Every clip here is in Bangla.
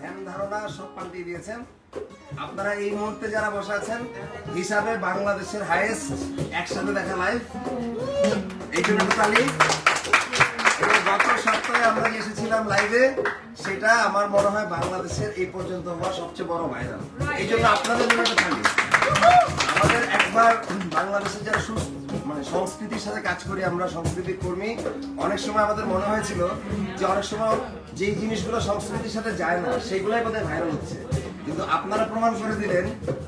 ধ্যান ধারণা সব পাল্টিয়ে দিয়েছেন। আপনারা এই মুহূর্তে যারা বসে আছেন হিসাবে বাংলাদেশের হাইয়েস্ট একসাথে দেখা লাইভ, এই জন্য তালি। এবং গত সপ্তাহে আমরা যে এসেছিলাম লাইভে, সেটা আমার মনে হয় বাংলাদেশের এই পর্যন্ত হওয়া সবচেয়ে বড় ভাইরাল। এই জন্য আপনাদের জন্য একটা তালি। আমাদের একবার বাংলাদেশের যারা মানে সংস্কৃতির সাথে কাজ করি, আমরা সংস্কৃতির কর্মী, অনেক সময় আমাদের মনে হয়েছিল যে অনেক সময় যেই জিনিসগুলো সংস্কৃতির সাথে যায় না সেইগুলাই বোধহয় ভাইরাল হচ্ছে। কিন্তু আপনারা প্রমাণ করে দিলেন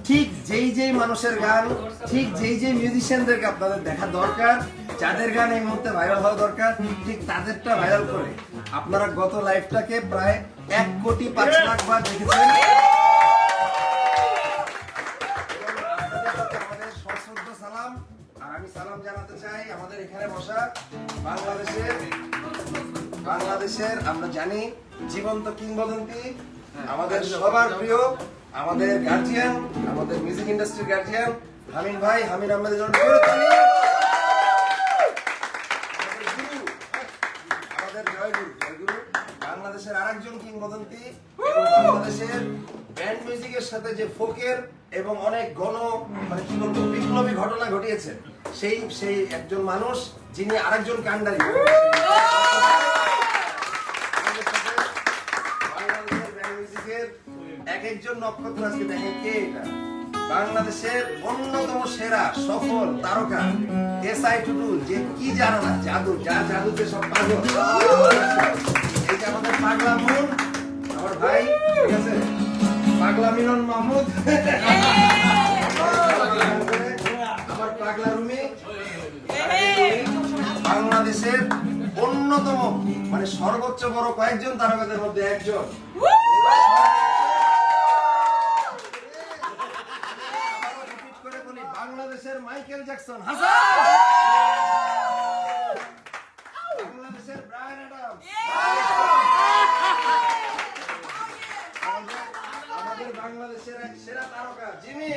ঠিক যেই মানুষের গান, ঠিক যেই মিউজিশিয়ানদেরকে আপনাদের দেখা দরকার, যাদের গান এই মুহূর্তে ভাইরাল হওয়া দরকার, ঠিক তাদেরটা ভাইরাল করে আপনারা গত লাইভটাকে প্রায় 1,05,00,000 বার দেখেছেন। সালাম। আর আমি সালাম জানাতে চাই আমাদের এখানে বসা বাংলাদেশের আমরা জানি জীবন্ত কিংবদন্তি, আমাদের সবার প্রিয়, আমাদের গার্জিয়ান, আমাদের মিউজিক ইন্ডাস্ট্রির গার্জিয়ান হামিন ভাই, হামিন আহমেদের জন্য আমাদের জয়গুরু বাংলাদেশের আরেকজন কিংবদন্তি, বাংলাদেশের ব্যান্ড মিউজিকের সাথে যে ফোকের এবং অনেক মানে কি বলবো বিপ্লবী ঘটনা ঘটিয়েছেন, সেই একজন মানুষ যিনি আরেকজন কান্ডারি। বাংলাদেশের ব্যান্ড মিউজিকের এক একজন নক্ষত্র আজকে দেখেন কে এটা। বাংলাদেশের অন্যতম সেরা সফল তারকা এসআই টুটুল, যে কি জানে না জাদু, যার জাদুতে সব পাগল। এই যে আমাদের পাগলা মন, আমার ভাই, ঠিক আছে, পাগলা মিলন মাহমুদ, আমার পাগলা রুমি, বাংলাদেশের অন্যতম মানে সর্বোচ্চ বড় কয়েকজন তারকাদের মধ্যে একজন। বাংলাদেশের মাইকেল জ্যাকসন হাসান, বাংলাদেশের ব্রায়ান অ্যাডামস, আমাদের বাংলাদেশের এক সেরা তারকা জিমি,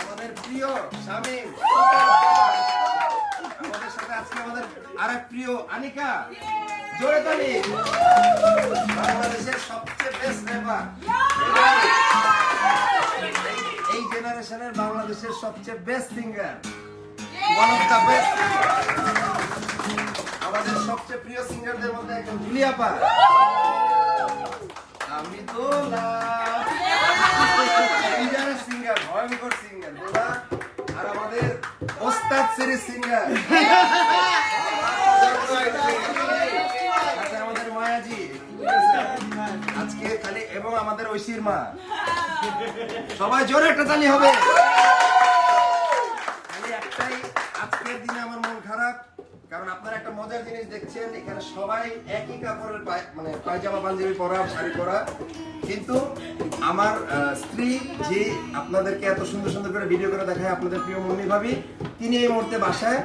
আমাদের প্রিয় শামীম, আমাদের সাথে আজকে আমাদের আরেক প্রিয় আনিকা, জোরে তালি। বাংলাদেশের সবচেয়ে বেস্ট র্যাপার, এই জেনারেশনের বাংলাদেশের সবচেয়ে best singer, one of the best, আমাদের সবচেয়ে প্রিয় সিঙ্গারদের মধ্যে একজন জুলিয়া পা, আমি তো না সিঙ্গার, ভয়ঙ্কর সিঙ্গার বলা, আর আমাদের ওস্তাদ সিরিজ সিঙ্গার আমাদের মায়াজি আজকে খালি, এবং আমাদের ঐশীর মা। সবাই জোরে একটা তালি হবে। খালি একটাই, আজকের দিনে আমার মন খারাপ, কারণ আপনারা একটা মজার জিনিস দেখছেন, এখানে সবাই একই কাপড়ের মানে পায়জামা পাঞ্জাবি পরা, শাড়ি পরা, কিন্তু আমার স্ত্রী যে আপনাদেরকে এত সুন্দর সুন্দর করে ভিডিও করে দেখায়, আপনাদের প্রিয় মম্মি ভাবি, তিনি এই মুহূর্তে বাসায়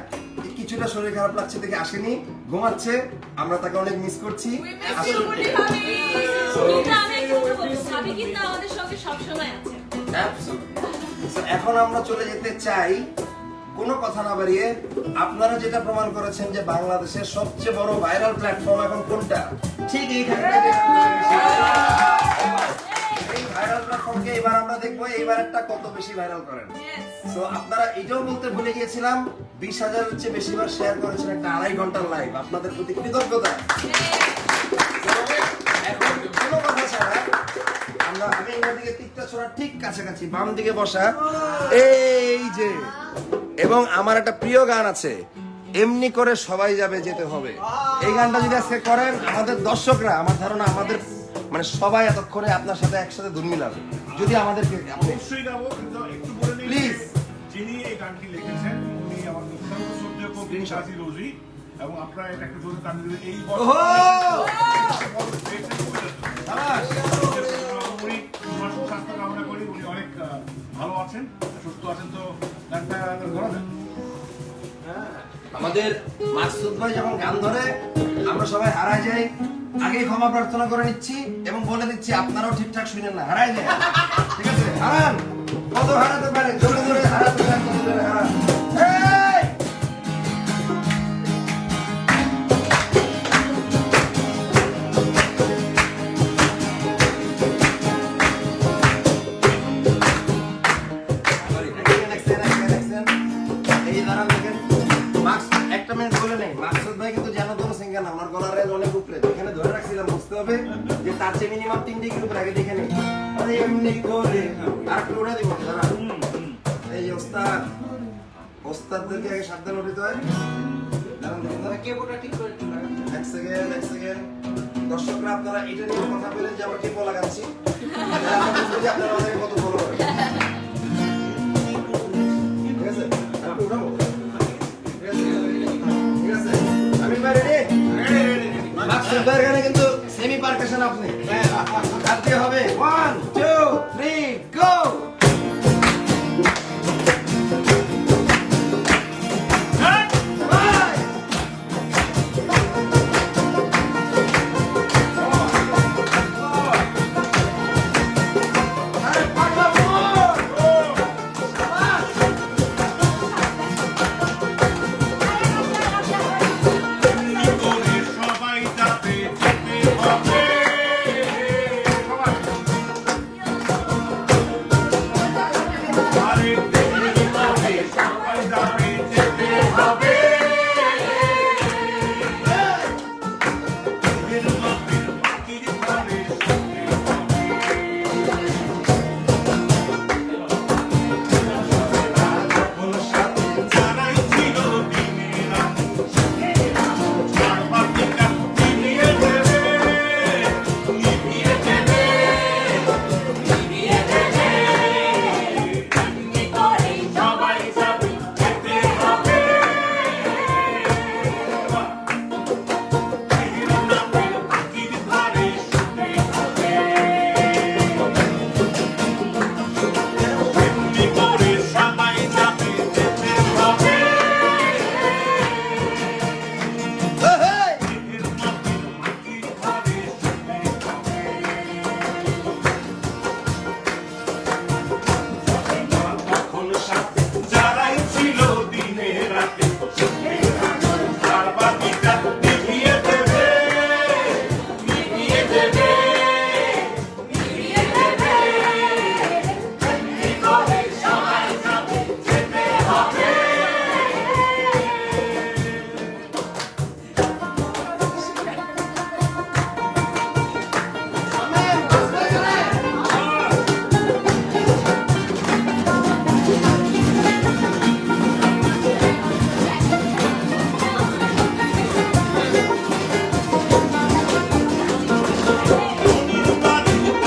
কিছুটা শরীর খারাপ লাগছে থেকে আসেনি, ঘুমাচ্ছে। আমরা তাকে অনেক মিস করছি। এখন আমরা চলে যেতে চাই, কোনো কথা না বাড়িয়ে, আপনারা যেটা প্রমাণ করেছেন যে বাংলাদেশের সবচেয়ে বড় ভাইরাল প্ল্যাটফর্ম এখন কোনটা, ঠিক এইখানে এই ভাইরাল প্ল্যাটফর্মকে এবার আমরা দেখবো এইবার একটা কত বেশি ভাইরাল করেন। সো আপনারা এটাও বলতে ভুলে গিয়েছিলাম, 20,000 হচ্ছে বেশিবার শেয়ার করেছেন একটা 2.5 ঘন্টার লাইভ, আপনাদের প্রতি কৃতজ্ঞতা। এখন কোনো কথা ছাড়া আমি এখান থেকে টিকটা ছোড়ার ঠিক কাছাকাছি বাম দিকে বসা, এই যে, এবং আমার একটা প্রিয় গান আছে, এমনি করে সবাই যাবে যেতে হবে। এই গানটা যদি আজকে করেন, আমাদের দর্শকরা, আমার ধারণা আমাদের মানে সবাই এতক্ষণে আপনার সাথে একসাথে ধুন মিলাবে। যদি আমাদেরকে অবশ্যই গাবো, কিন্তু একটু বলে নিই, প্লিজ, যিনি এই গানটি লিখেছেন উনি আমার অত্যন্ত শ্রদ্ধেয় কবি শাজি রোজি, এবং আপনারা এটা একটু জোরে টান দিলে এই স্বাস্থ্য কামনা করি, উনি অনেক ভালো আছেন, সুস্থ আছেন। তো গানটা ধরা যান। আমাদের মাসুদ ভাই যখন গান ধরে আমরা সবাই হারায় যাই, আগেই ক্ষমা প্রার্থনা করে নিচ্ছি এবং বলে দিচ্ছি আপনারাও ঠিকঠাক শুনেন না, হারায় যায়, ঠিক আছে? হারান, কত হারাতে পারে, জোরে জোরে হারাতে পারে, কত জোরে হারান। মাকসুদ ভাই কিন্তু জানো তো সিঙ্গার না, আমার গলার রেঞ্জ অনেক উপরে, এখানে ধরে রাখছিলাম, বুঝতে হবে যে তার চেয়ে মিনিমাম 3 ডিগ্রি উপরে আগে দেখে নিই। আরে এমনি করে আর একটু উড়া দিব দাঁড়া। এই যে ওস্তাদদেরকে আগে সাবধান উঠিতে হয়। দাঁড়ান দাঁড়ান, কেবলটা ঠিক করে একটু লাগান। এক সেকেন্ড। দর্শকরা আপনারা এটা নিয়ে কথা বলেন যে আমরা কেবল লাগাচ্ছি, আমরা বুঝবো যে আপনারা আমাদের কত ফলো করেন। ঠিক আছে, একটু উঠাবো। ঠিক আছে, আমি রেডি। মাকসুদ ভাইয়ের গানে কিন্তু সেমি পারকাশন আপনি গাইতে হবে। 1 2 3 গো। সবাই যাবে, যেতে হবে। আরে দেরি হবে, সবাই যাবে, যেতে হবে। বাকির ঘরে শুতে হবে। যারাই ছিল দিনে রাতে, আর বাকিটা নিভিয়ে দেবে, নিভিয়ে দেবে, নিভিয়ে দেবে। এমনি করেই সবাই যাবে, যেতে হবে। বাকির নামের বাকির ঘরে শুতে হবে। এমনি করে সবাই যাবে, যেতে হবে। যারাই ছিল দিনে রাতে, আর বাকিটা নিভিয়ে দেবে, নিভিয়ে দেবে, নিভিয়ে দেবে। এমনি করে সবাই যাবে, যেতে হবে।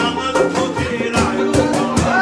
আমার খোঁজের আয়োজন হবে,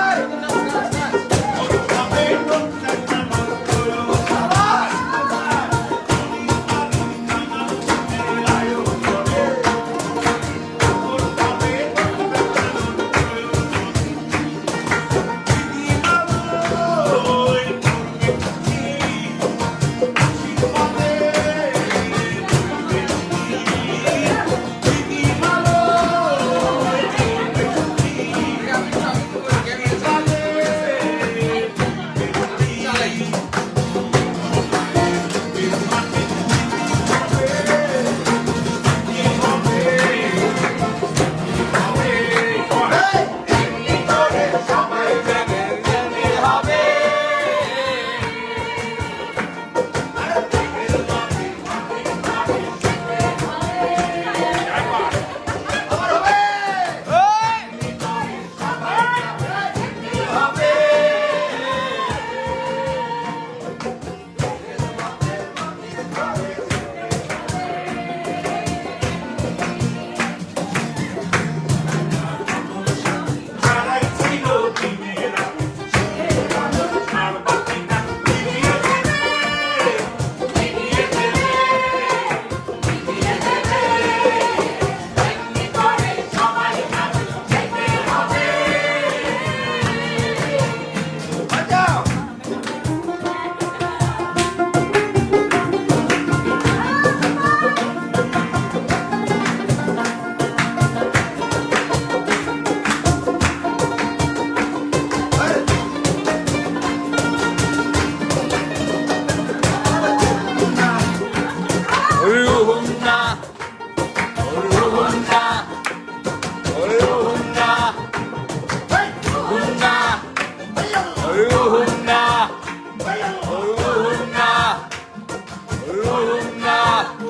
যারাই ছিল দিনে রাতে, আর বাকিটা নিভিয়ে দেবে, নিভিয়ে দেবে, নিভিয়ে দেবে। এমনি করে সবাই যাবে, যেতে হবে। বাজাও। Hunna!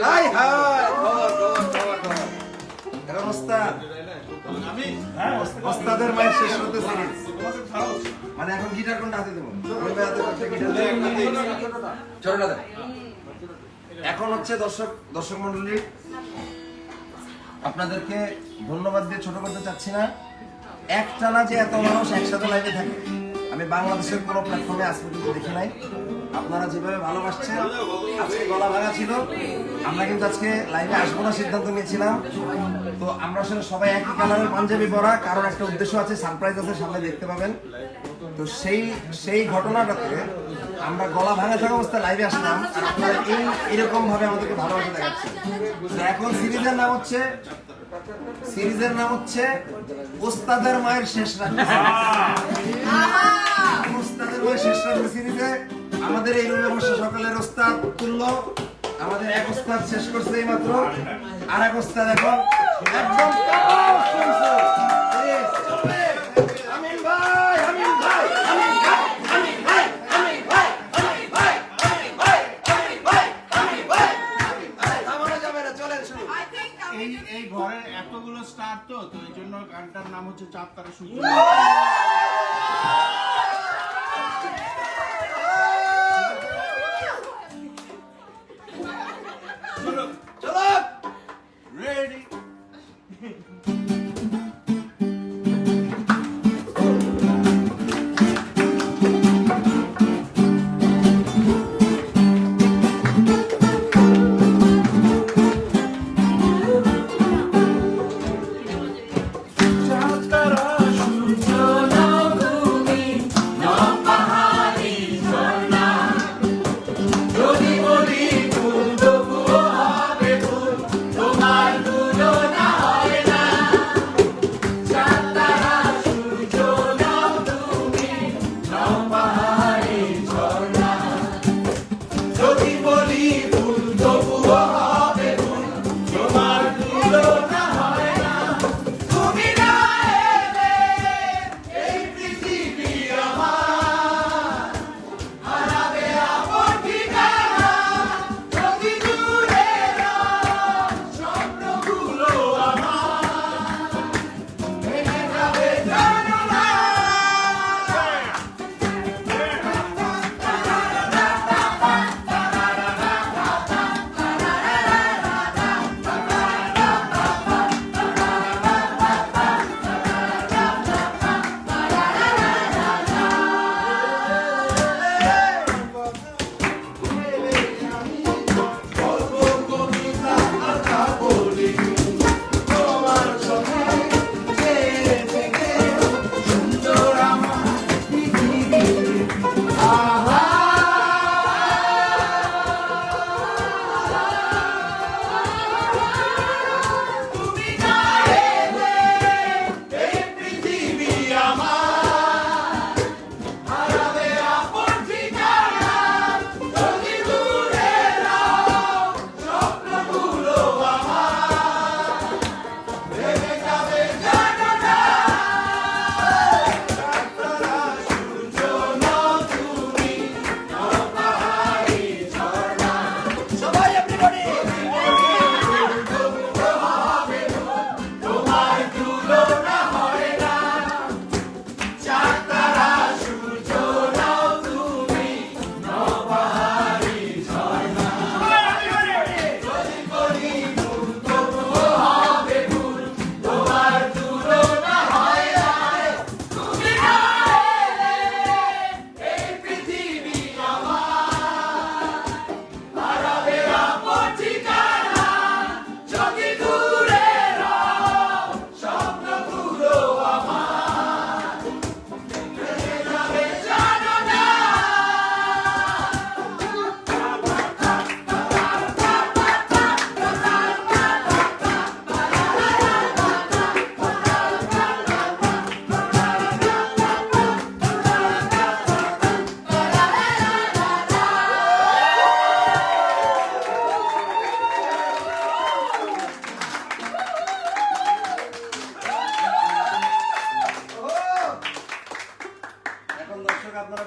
হাই হাই এখন ওস্তাদ ওস্তাদের মায়ের শেষ হতে সিরিজ মানে এখন গিটার কোনটা হাতে দেবো ছোটটা দেন এখন হচ্ছে দর্শক মন্ডলী আপনাদেরকে ধন্যবাদ দিয়ে ছোট করতে চাচ্ছি না একটানা যে এত মানুষ একসাথে লাইভে থাকে আমি বাংলাদেশের কোনো প্ল্যাটফর্মে আজ পর্যন্ত দেখি নাই আপনারা যেভাবে ভালোবাসছেন আজকে গলা ভাঙা ছিল আমরা কিন্তু আজকে লাইভে আসবো না সিদ্ধান্ত নিয়েছিলাম তো আমরা আসলে সবাই একই কালারের পাঞ্জাবি পরা কারণ একটা উদ্দেশ্য আছে সারপ্রাইজ আছে সামনে দেখতে পাবেন তো সেই ঘটনাটাতে আমরা গলা ভাঙা থাকা অবস্থায় লাইভে আসলাম আর আপনারা এরকম ভাবে আমাদেরকে ভালোবাসা দেখাচ্ছেন তো এখন সিরিজের নাম হচ্ছে ওস্তাদের মায়ের শেষ রাত ওস্তাদের মায়ের শেষ রাত সিরিজে আমাদের এই রুমে বসে সকালের ওস্তাদ তুল্য আমাদের এক ওস্তাদ শেষ করছে এই মাত্র আর এক ওস্তাদ এখন একদম আমিন ভাই আমিন ভাই আমিন ভাই আমিন ভাই আমিন ভাই আমিন ভাই আমিন ভাই আমিন ভাই আমিন ভাই আমিন ভাই থামানো যাবে না চলেন শুরু এই ঘরে এতগুলো স্টার তো এই জন্য গানটার নাম হচ্ছে চাঁদ তারা সূর্য চলো রেডি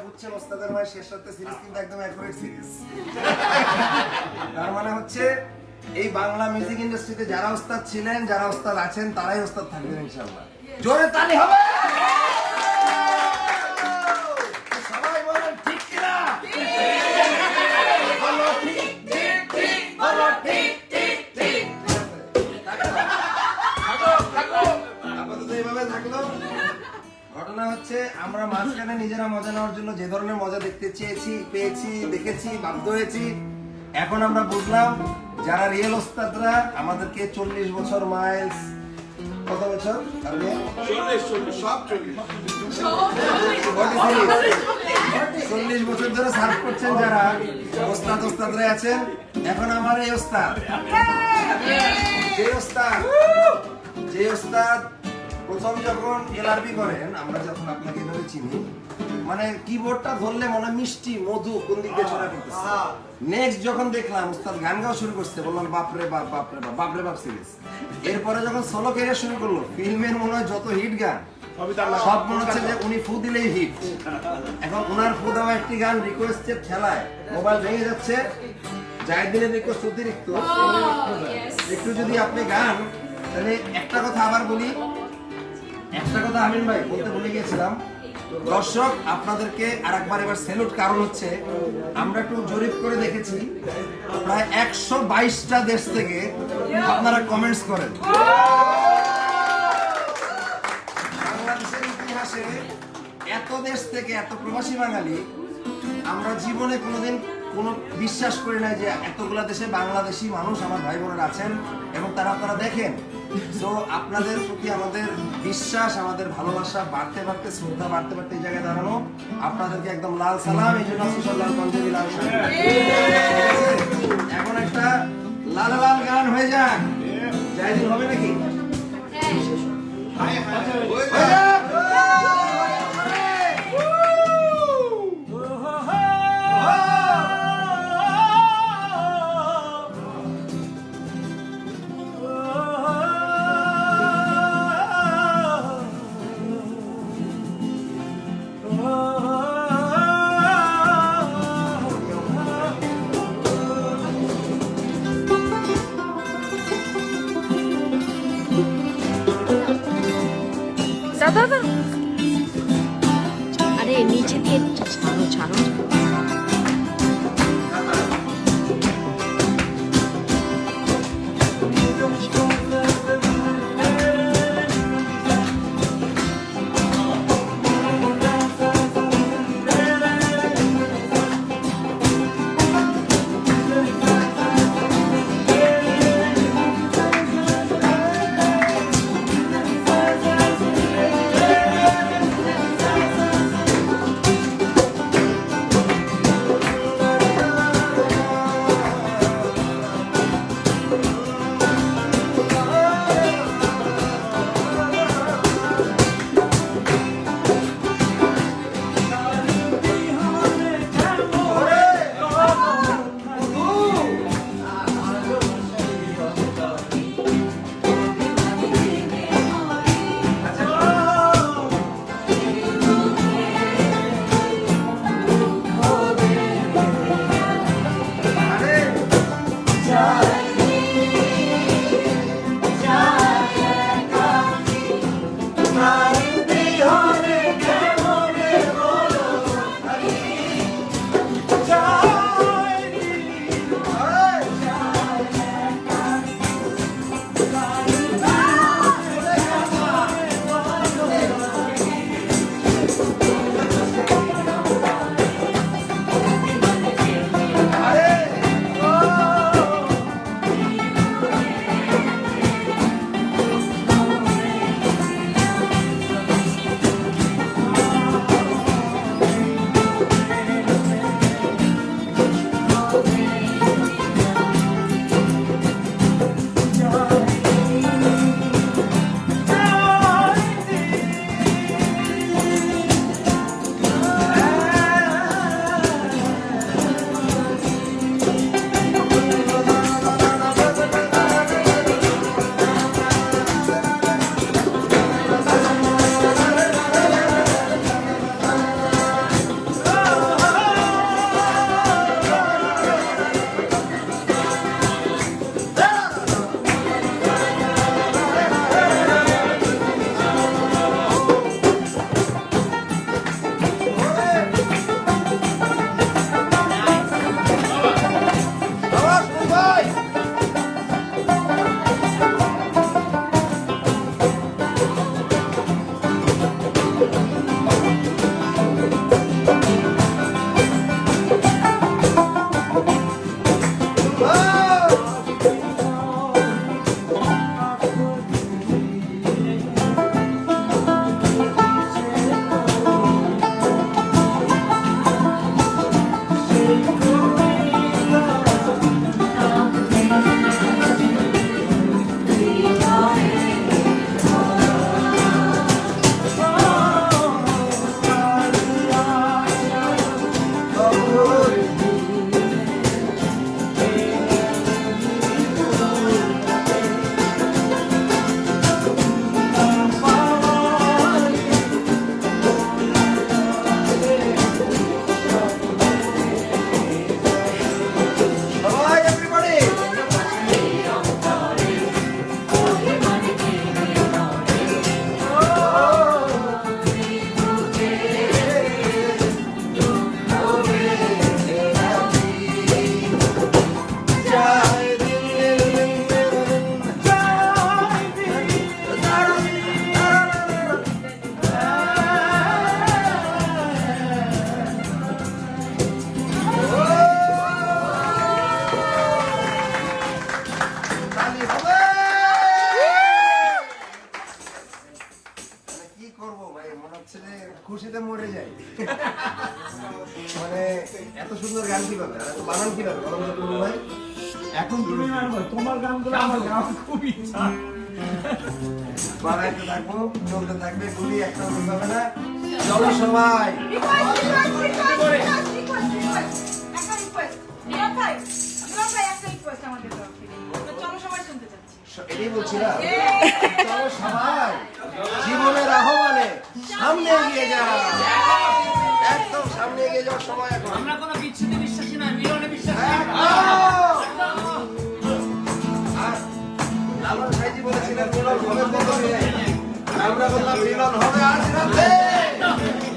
বুঝছেন ওস্তাদের মায়ের শেষ রাতে সিরিজ কিন্তু একদম অ্যাকুরেট সিরিজ তার মানে হচ্ছে এই বাংলা মিউজিক ইন্ডাস্ট্রিতে যারা ওস্তাদ ছিলেন, যারা ওস্তাদ আছেন, তারাই ওস্তাদ থাকবেন ইনশাআল্লাহ। জোরে তালি হবে। সবাই বলেন ঠিক কিনা? বলো ঠিক, ঠিক, ঠিক, বলো ঠিক, ঠিক, ঠিক। আপাতত এইভাবে থাকলো। ঘটনা হচ্ছে আমরা মাঝখানে নিজেরা মজা নেওয়ার জন্য যে ধরনের মজা দেখতে চেয়েছি, পেয়েছি, দেখেছি, বাধ্য হয়েছি, এখন আমরা বুঝলাম যারা রিয়েল ওস্তাদরা আমাদেরকে 40 বছর মাইলস, কত বছর? 40 বছর ধরে সার্ভ করছেন যারা ওস্তাদরা আছেন, এখন আমার এই ওস্তাদ, যে ওস্তাদ প্রথম যখন এলআরবি করেন, আমরা যখন আপনাকে এভাবে চিনি, মানে কিবোর্ডটা ধরলে মনে মিষ্টি মধু কোন দিক দিয়ে ছড়া করতেছে। নেক্সট যখন দেখলাম উস্তাদ গান গাওয়া শুরু করছে, বললাম বাপরে বাপ, বাপরে বাপ, বাপরে বাপ সিরিজ। এরপরে যখন সোলো ক্যারিয়ার শুরু করলো, ফিল্মের মনে হয় যত হিট গান সব মনে হচ্ছে যে উনি ফু দিলেই হিট। এখন উনার ফু দেওয়া একটি গান রিকোয়েস্টের খেলায় মোবাইল ভেঙে যাচ্ছে। জাহিদিনের রিকোয়েস্ট অতিরিক্ত, একটু যদি আপনি গান, তাহলে একটা কথা আবার বলি, একটা কথা আমিন ভাই বলতে ভুলে গিয়েছিলাম। দর্শক আপনাদেরকে আরেকবার এবার স্যালুট, কারণ হচ্ছে আমরা একটু জরিপ করে দেখেছি, প্রায় 122টা দেশ থেকে আপনারা কমেন্টস করেন। বাংলাদেশের ইতিহাসে এত দেশ থেকে এত প্রবাসী বাঙালি আমরা জীবনে কোনোদিন কোনো বিশ্বাস করি না যে এতগুলা দেশে বাংলাদেশি মানুষ আমার ভাই বোনেরা আছেন এবং তারা আপনারা দেখেন। তো আপনাদের প্রতি আমাদের বিশ্বাস, আমাদের ভালোবাসা বাড়তে বাড়তে, শ্রদ্ধা বাড়তে বাড়তে এই জায়গায় দাঁড়ানো। আপনাদেরকে একদম লাল সালাম, এই জন্য লাল পঞ্জাবি লাল শাড়ি। এখন একটা লাল লাল গান হয়ে যাক, জাহিদিন হবে নাকি? হয়ে যাক। দাদা আরে নিচে দিয়ে ছাড়ো ছাড়ো। বলো তো টুটুল ভাই। এখন তুমি মানবো তোমার গানগুলো আমার গাওয়ার খুব ইচ্ছা। বাড়াইতে থাকবো, চলতে থাকবে, গুলি একটা বলতে হবে না। চলো সবাই। এটাই বলছিলাম। চলো সবাই জীবনের আহ্বানে সামনে এগিয়ে যাও। একদম সামনে এগিয়ে যাওয়ার সময় এখন। আমরা কোনো বিচ্ছেদে বিশ্বাসী না, মিলনে বিশ্বাসী। আর লালন ভাইজি বলেছিলেন মিলন হবে কত দিনে। আমরা বললাম মিলন হবে আজ রাতে। Hockey, hockey.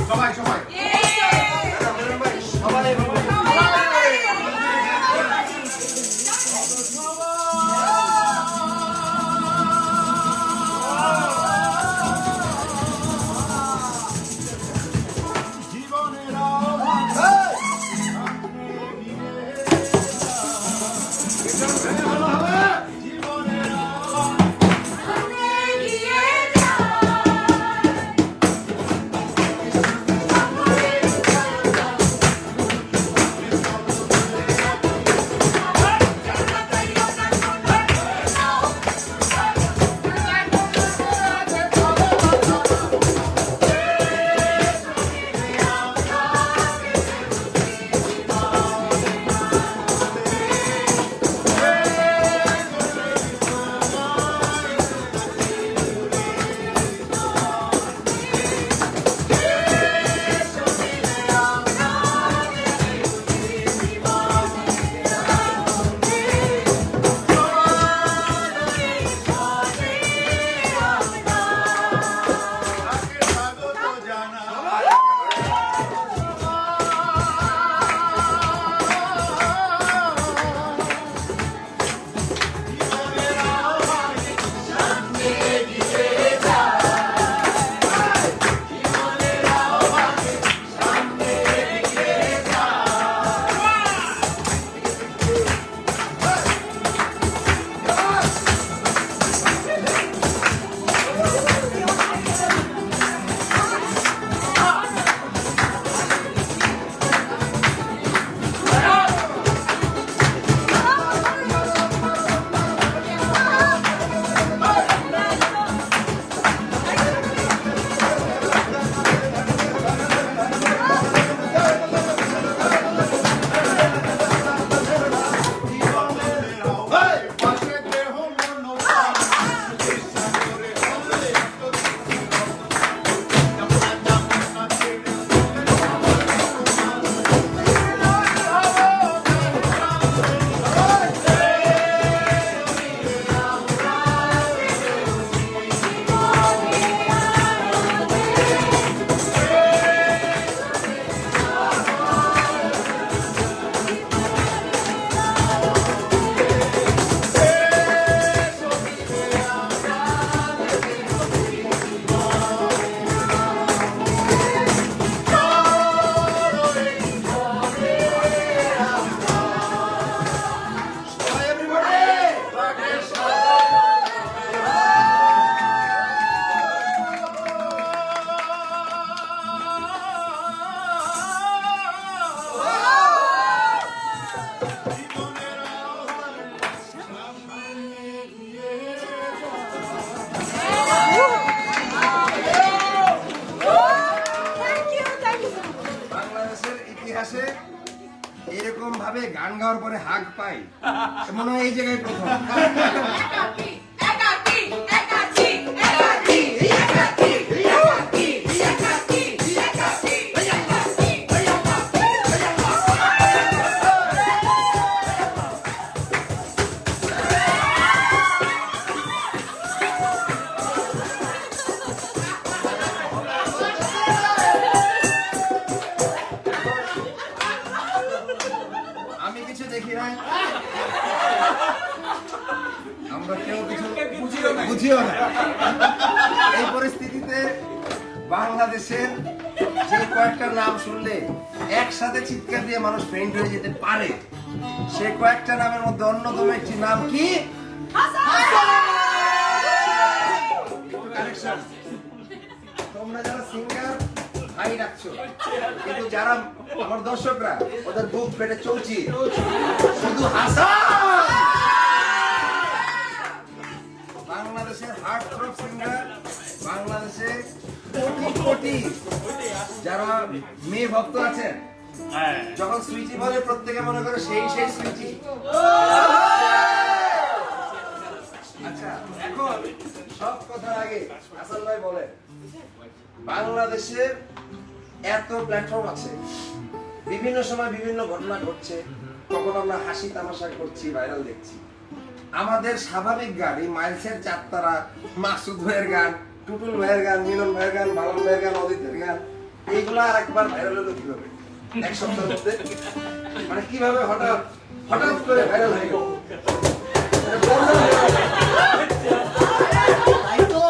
সবাই সবাই মিলন ভাই, সবাই বলুন। জীবনের ইতিহাসে এরকম ভাবে গান গাওয়ার পরে হাগ পাই মনে হয় এই জায়গায় প্রথম। আমি কিছু দেখি নাই, আমরা কেউ কিছু বুঝিও না। এই পরিস্থিতিতে বাংলাদেশের যে কয়েকটা নাম শুনলে একসাথে চিৎকার দিয়ে মানুষ ফেইন্ট হয়ে যেতে পারে, সে কয়েকটা নামের মধ্যে অন্যতম একটি নাম কি? কানেকশন। তোমরা যারা সিঙ্গার ভাই ডাকছো, কিন্তু যারা আমার দর্শকরা ওদের বুক ফেটে চলছি শুধু হাসান। বাংলাদেশের হার্ট থ্রব সিঙ্গার, বাংলাদেশে কোটি কোটি যারা মেয়ে ভক্ত আছেন, যখন সুইটি বলে প্রত্যেকে মনে করে সেই সুইটি। আচ্ছা, এখন সব কথার আগে হাসান ভাই বলে, বাংলাদেশের এত প্ল্যাটফর্ম আছে, বিভিন্ন সময় বিভিন্ন ঘটনা ঘটছে, তখন আমরা হাসি তামাশা করছি, ভাইরাল দেখছি। আমাদের স্বাভাবিক গান, এই মাইলসের চারতারা, মাসুদ ভাইয়ের গান, টুটুল ভাইয়ের গান, মিলন ভাইয়ের গান, বালন ভাইয়ের গান, অদিতের গান, এইগুলো আর একবার ভাইরাল হলো কিভাবে? এক সপ্তাহের মধ্যে মানে কিভাবে হঠাৎ করে ভাইরাল হয়ে গেল? তাই তো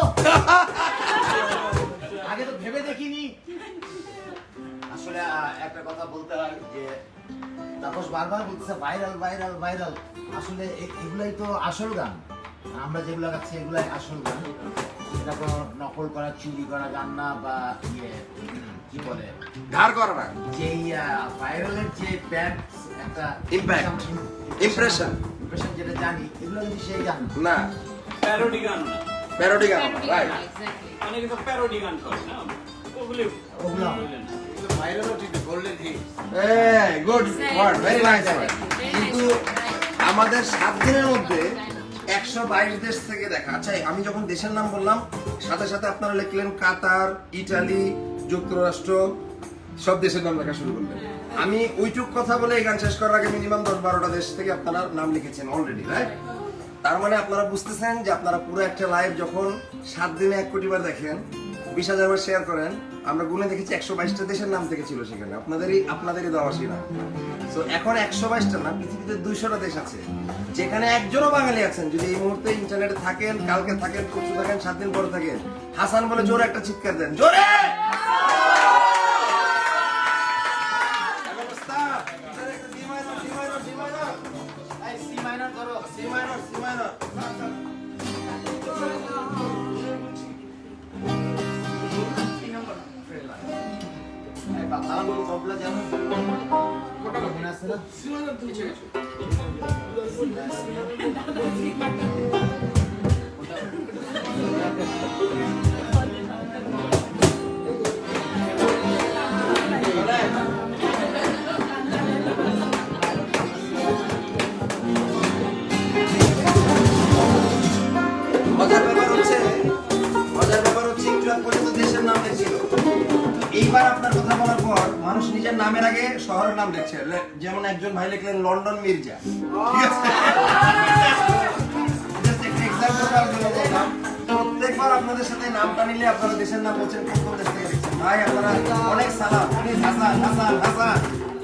আগে তো ভেবে দেখিনি। আসলে একটা কথা বলতে হয় যে তাপস বারবার বলতেছে ভাইরাল ভাইরাল ভাইরাল, আসলে এগুলাই তো আসল গান। আমরা যেগুলো গাচ্ছি এগুলাই আসল গান, এটা কোনো নকল করা চুরি করা গান না, বা কি বলে ধার করা না, যে ভাইরালের যে ব্যাড একটা ইমপ্যাক্ট, ইমপ্রেশন যেটা জানি, এগুলো কিন্তু সেই গান না, প্যারোডি গান না, প্যারোডি গান, রাইট? অনেকে তো প্যারোডি গান করে না, ওগুলো ওগুলো ভাইরাল হচ্ছে গোল্ডেন হিট। এই good word, very nice word. কিন্তু আমাদের 7 দিনের মধ্যে 122 দেশ থেকে দেখা। আচ্ছা, আমি যখন দেশের নাম বললাম, সাথে সাথে আপনারা লিখলেন কাতার, ইটালি, যুক্তরাষ্ট্র, সব দেশের নাম লেখা শুরু করলেন। আমি ওইটুক কথা বলে এই গান শেষ করার আগে মিনিমাম 10-12টা দেশ থেকে আপনারা নাম লিখেছেন অলরেডি, রাইট? তার মানে আপনারা বুঝতেছেন যে আপনারা পুরো একটা লাইভ যখন 7 দিনে 1 কোটি বার দেখেন, 20,000 বার শেয়ার করেন, আমরা গুনে দেখেছি 122টা দেশের নাম থেকে ছিল সেখানে, আপনাদেরই দেওয়া ছিল। সো এখন 122টা না, পৃথিবীতে 200টা দেশ আছে যেখানে একজনও বাঙালি আছেন। যদি এই মুহূর্তে ইন্টারনেটে থাকেন, কালকে থাকেন, পরশু থাকেন, 7 দিন পরে থাকেন, হাসান বলে জোরে একটা চিৎকার দেন, জোরে! তবলা যেমন মনে আছে না? মজার ব্যাপার হচ্ছে একটু আগ পর্যন্ত দেশের নাম দেখছিল। এইবার আপনার কথা বলার পর মানুষ নিজের নামের আগে শহরের নাম দেখছে। যেমন একজন ভাই লিখলেন লন্ডন মির্জা, ঠিক আছে? Just একটা example দেওয়ার জন্য বললাম। প্রত্যেকবার আপনাদের সাথে নামটা নিলে আপনারা দেশের নাম বলছেন, কোন কোন দেশ থেকে দেখছেন। ভাই আপনারা অনেক সালাম, please Hasan Hasan Hasan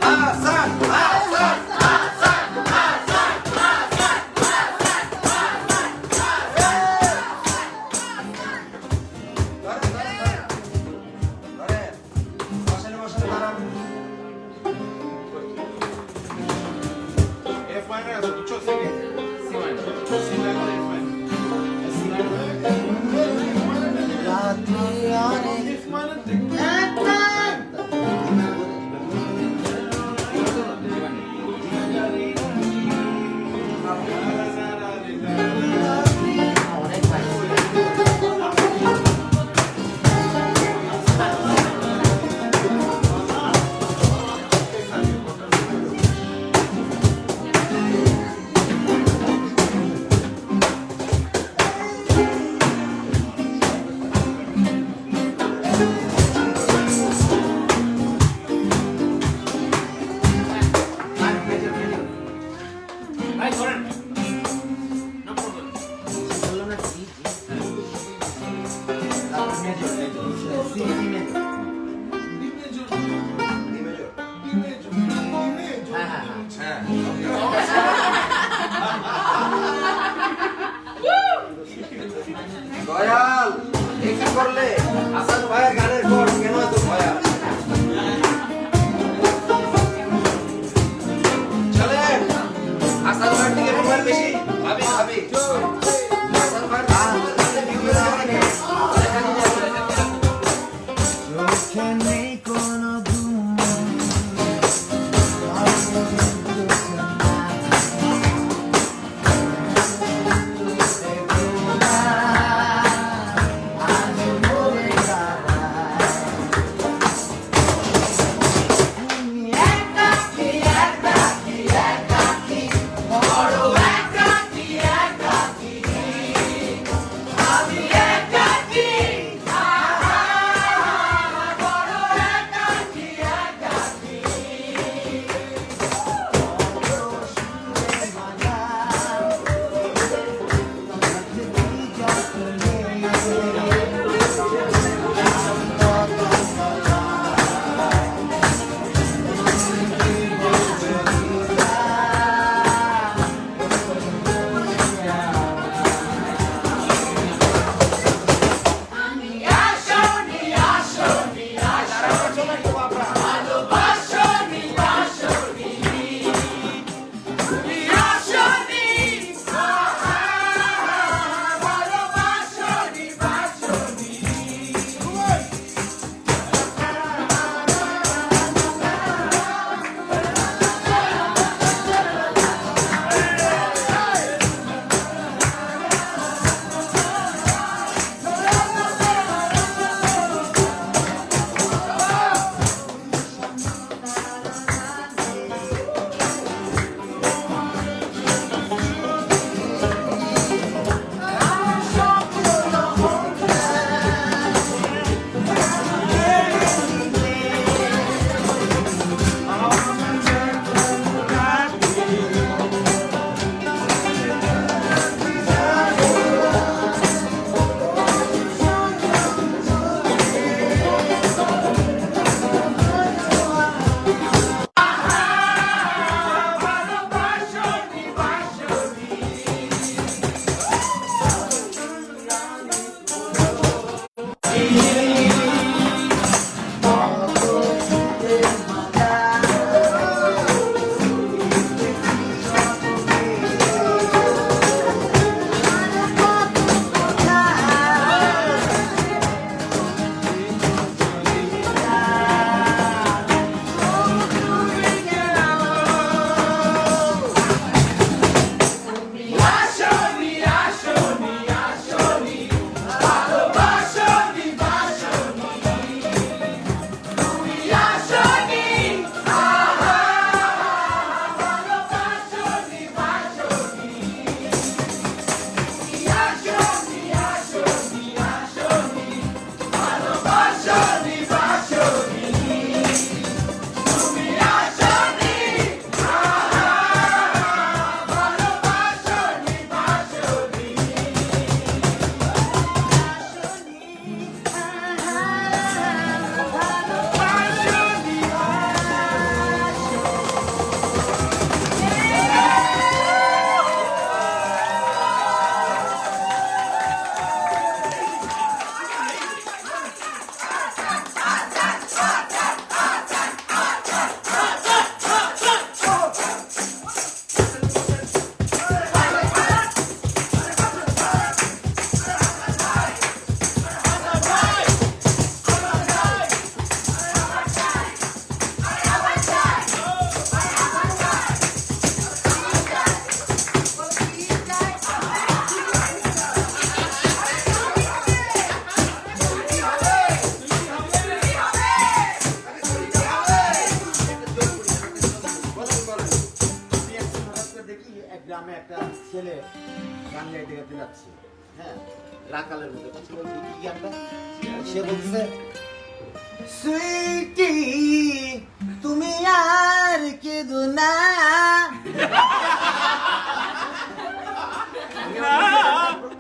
Hasan Hasan Hasan Hasan. F minor আছে, বুঝছো? C minor, C minor, F minor। F minor থেকে অনেক ভাই ছেলে গান গাইতে গাইতে যাচ্ছে, হ্যাঁ, রাকালের মধ্যে বলছে, কি গানটা? সে বলছে, সুইটি তুমি আর কেঁদো না।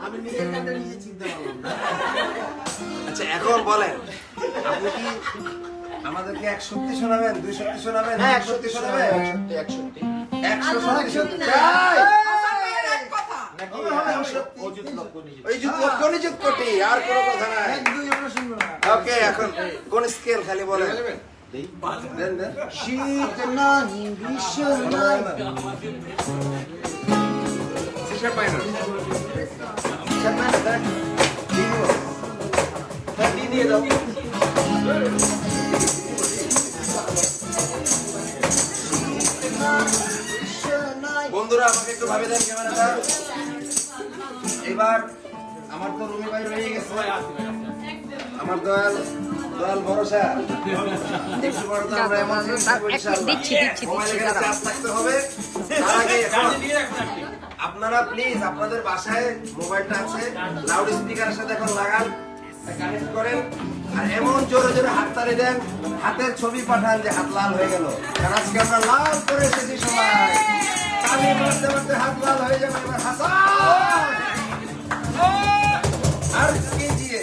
আমি নিজের গানটা নিজে চিনতে পারলাম না। আচ্ছা এখন বলেন, আপনি কি আমাদেরকে 1 সত্যি শোনাবেন, 2 সত্যি শোনাবেন, হ্যাঁ, 1 সত্যি শোনাবেন? 1 সত্যি। 100 সত্যি শোনাবেন? নাকি অযুত লক্ষ নিজে। ওই যুদ্ধ নিযুত কোটি, আর কোনো কথা নাই। 1-2 আমরা শুনবো না। ওকে, এখন কোন স্কেল খালি বলেন। দেন দেন। শীত নাই গ্রীষ্ম নাই। Sister minor. দিয়ে দাও। বন্ধুরা আমাকে একটু ভাবে দেন ক্যামেরাটা। এবার আমার তো রুমি ভাই রয়ে গেছে, আমার দয়াল ভরসা। একটু বড় তো আমরা এমন দিচ্ছি মোবাইলে দাঁড়াও। চার্জ থাকতে হবে। তার আগে এখন আপনারা প্লিজ আপনাদের বাসায় মোবাইলটা আছে, লাউড স্পিকারের সাথে এখন লাগান, কানেক্ট করেন, আর এমন জোরে জোরে হাততালি দেন, হাতের ছবি পাঠান যে হাত লাল হয়ে গেল। কারণ আজকে আমরা লাল করে এসেছি সবাই। তালি মারতে মারতে হাত লাল হয়ে যাবে। এবার হাসান আর কি দিয়ে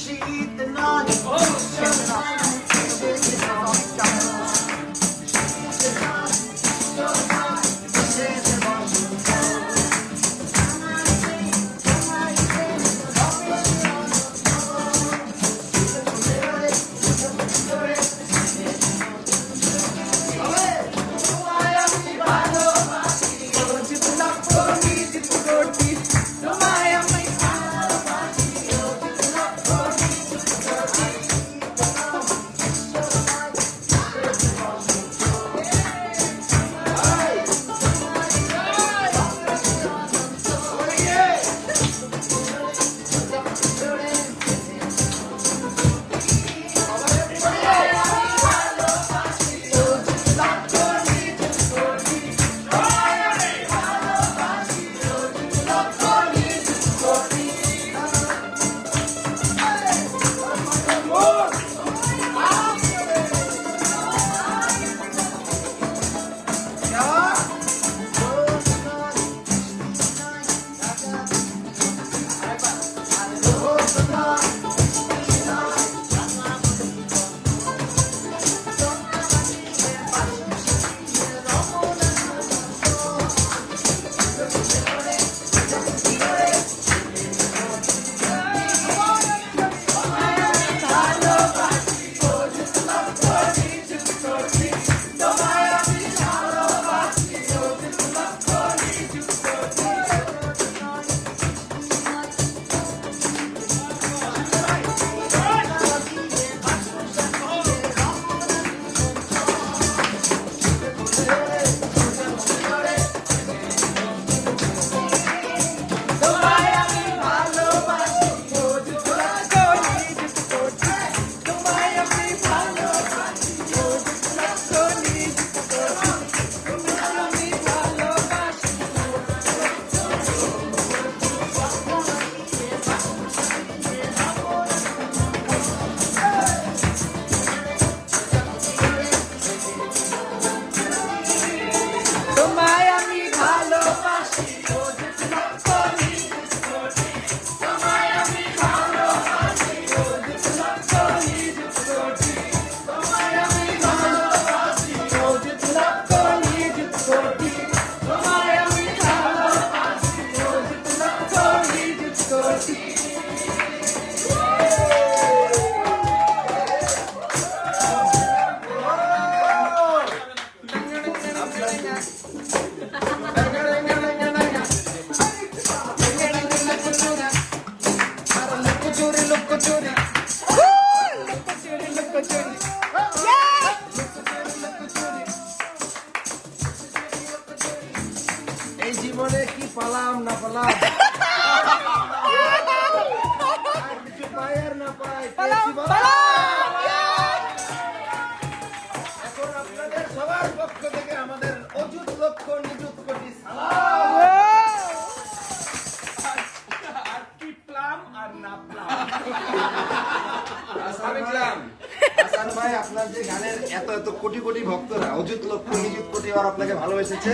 শীত নাই গ্রীষ্ম নাই। এই জীবনে কি পালাম না পালাম, আর কিছু পাই আর না পাই, পেয়েছি বলা। এখন আপনাদের সবার পক্ষ থেকে আমাদের পরিবার আপনাকে ভালোবেসেছে,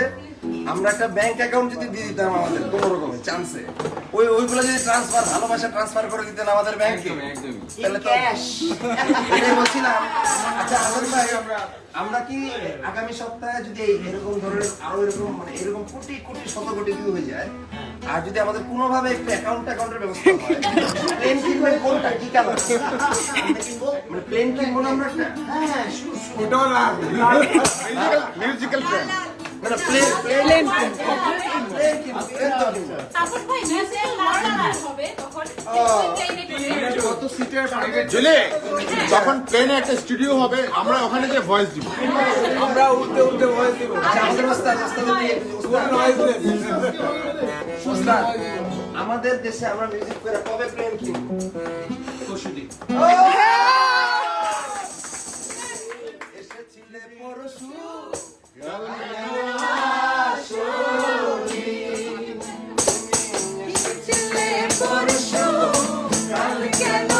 আমরা একটা ব্যাংক অ্যাকাউন্ট যদি দিয়ে দিতাম আমাদের কোনো রকমের চান্সে, ওইগুলো যদি ভালোবাসা ট্রান্সফার করে দিতেন আমাদের ব্যাংকে, তাহলে তো এটাই বলছিলাম। আচ্ছা আদর ভাই, আমরা কি আগামী সপ্তাহে যদি এরকম ধরনের আরো এরকম মানে এরকম কোটি কোটি শত কোটি ভিউ হয়ে যায়, আর যদি আমাদের কোনোভাবে একটা অ্যাকাউন্টের ব্যবস্থা হয়, প্লেন কিনবেন কোনটা, কি কালার মানে প্লেন কিনবো না আমরা একটা? হ্যাঁ, ওটাও লাভ মিউজিক্যাল প্ল্যান মানে প্লেন কিনবো, প্লেন তো কিনবো। তাপস ভাই মিউজিক্যাল লাল হবে তখন প্লেনে কত সিটের প্রাইভেট জেলে যখন প্লেনে একটা স্টুডিও হবে আমরা ওখানে গিয়ে ভয়েস দিব। আমরা উঠতে উঠতে ভয়েস দিব। আচ্ছা, আমাদের ওস্তাদ আমাদের দেশে আমরা মিউজিক করে কবে প্লেন কিনবো? পরশুদিন। এসেছিলে পরশু কেন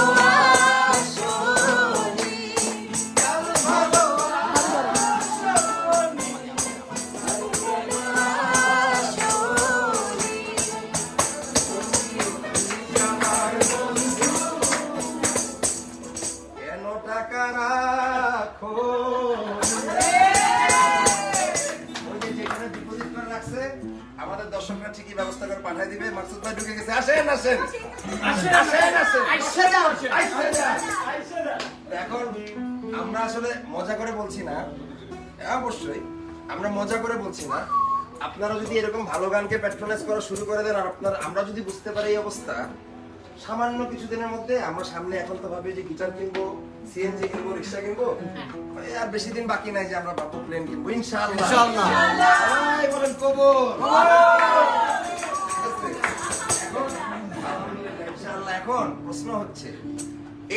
টাকা রাখো? ওই যে যেখানে ডিপোজিট করে রাখছে, আমাদের দর্শকরা ঠিকই ব্যবস্থা করে পাঠিয়ে দিবে। মাকসুদ ভাই ঢুকে গেছে, আসেন আসেন এখন আমরা আসলে মজা করে বলছি না, অবশ্যই আমরা মজা করে বলছি না। আপনারা যদি এরকম ভালো গানকে প্যাট্রোনাইজ করা শুরু করে দেন, আর আমরা যদি বুঝতে পারি এই অবস্থা, সামান্য কিছুদিনের মধ্যে আমরা সামনে এখন তো ভাবি যে গিটার কিনবো, সিএনজি কিনবো, রিক্সা কিনবো, আর বেশি দিন বাকি নাই যে আমরা পাবো প্লেন কিনবো ইনশাআল্লাহ। সবাই বলেন কবুল। ইনশাআল্লাহ। এখন প্রশ্ন হচ্ছে,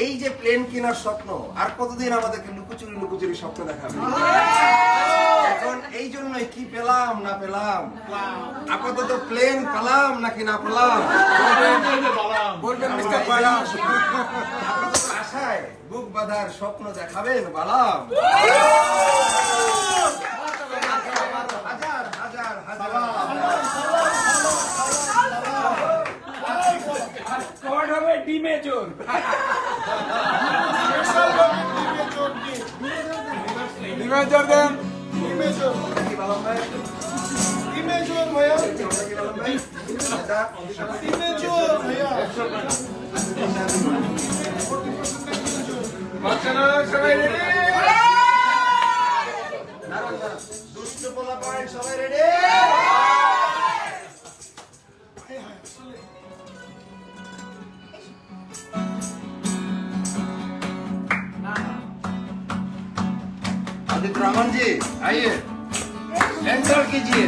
এই যে প্লেন কেনার স্বপ্ন আর কতদিন আমাদেরকে লুকোচুরি স্বপ্ন দেখাবে? এখন এই জন্যই কি পেলাম না পেলাম, আপাতত প্লেন পেলাম নাকি না পেলাম, আপাতত আশায় বুক বাঁধার স্বপ্ন দেখাবেন বালাম। হাজার হাজার হাজার কট হবে ডি মেজর। মেজর দেন কি বালাম ভাই? মেজর ভাইয়া কি বালাম ভাই? আচ্ছা, মেজর ভাইয়া বাচ্চারা সবাই রেডি দাঁড়ান, দাঁড়ান। দুষ্ট পোলা পয়েন্ট সবাই রেডি? आदित्य रामन जी आइए एंटर कीजिए।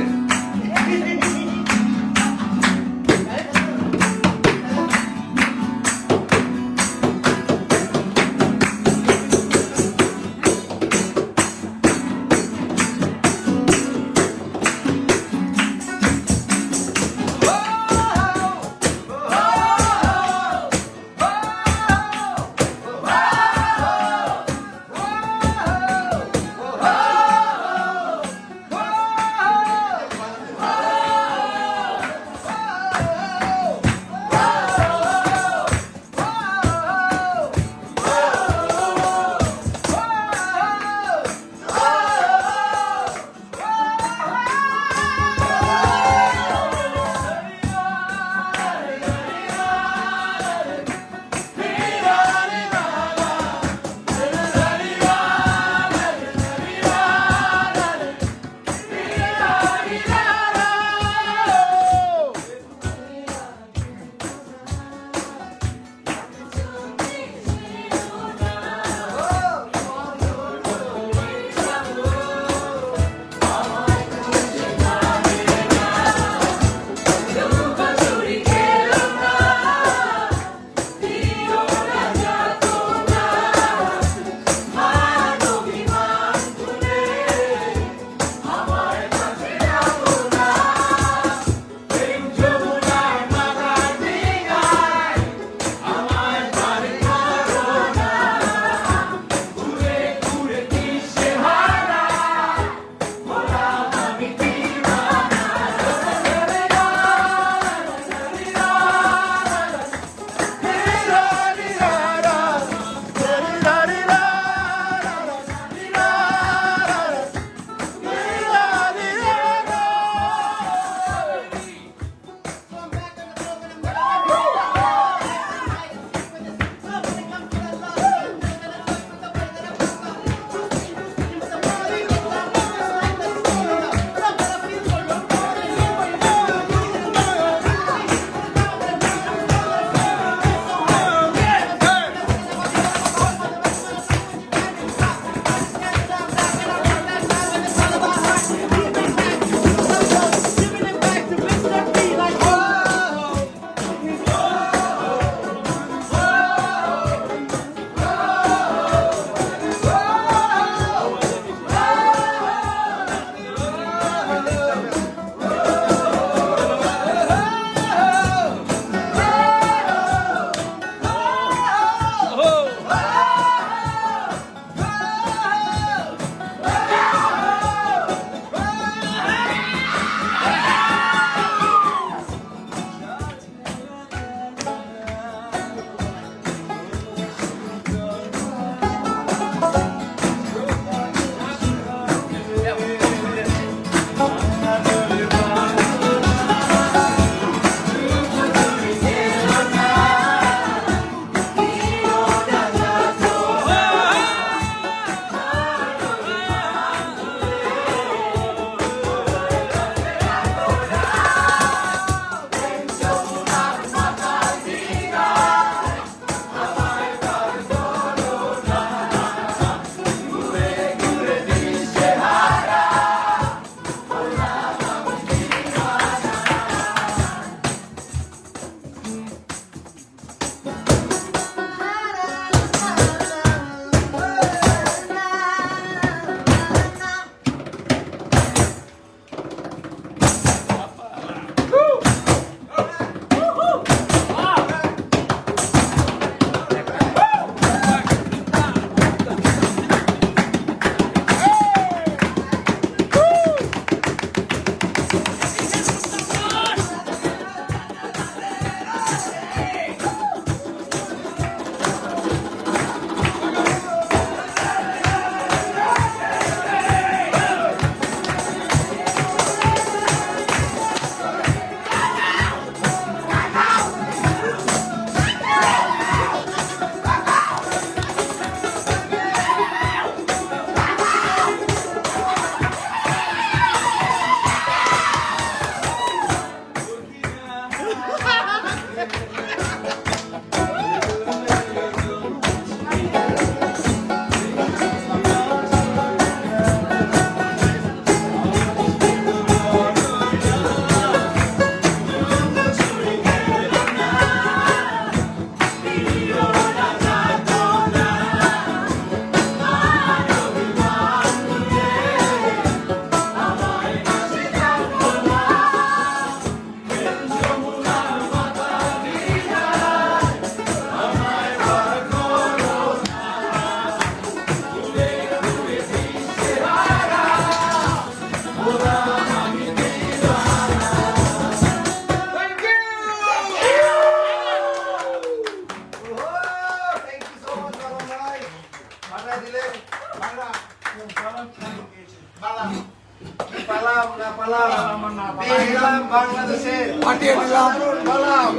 সালাম পেয়ে গেলাম বাংলাদেশের পাঠিয়ে দিলাম। সালাম।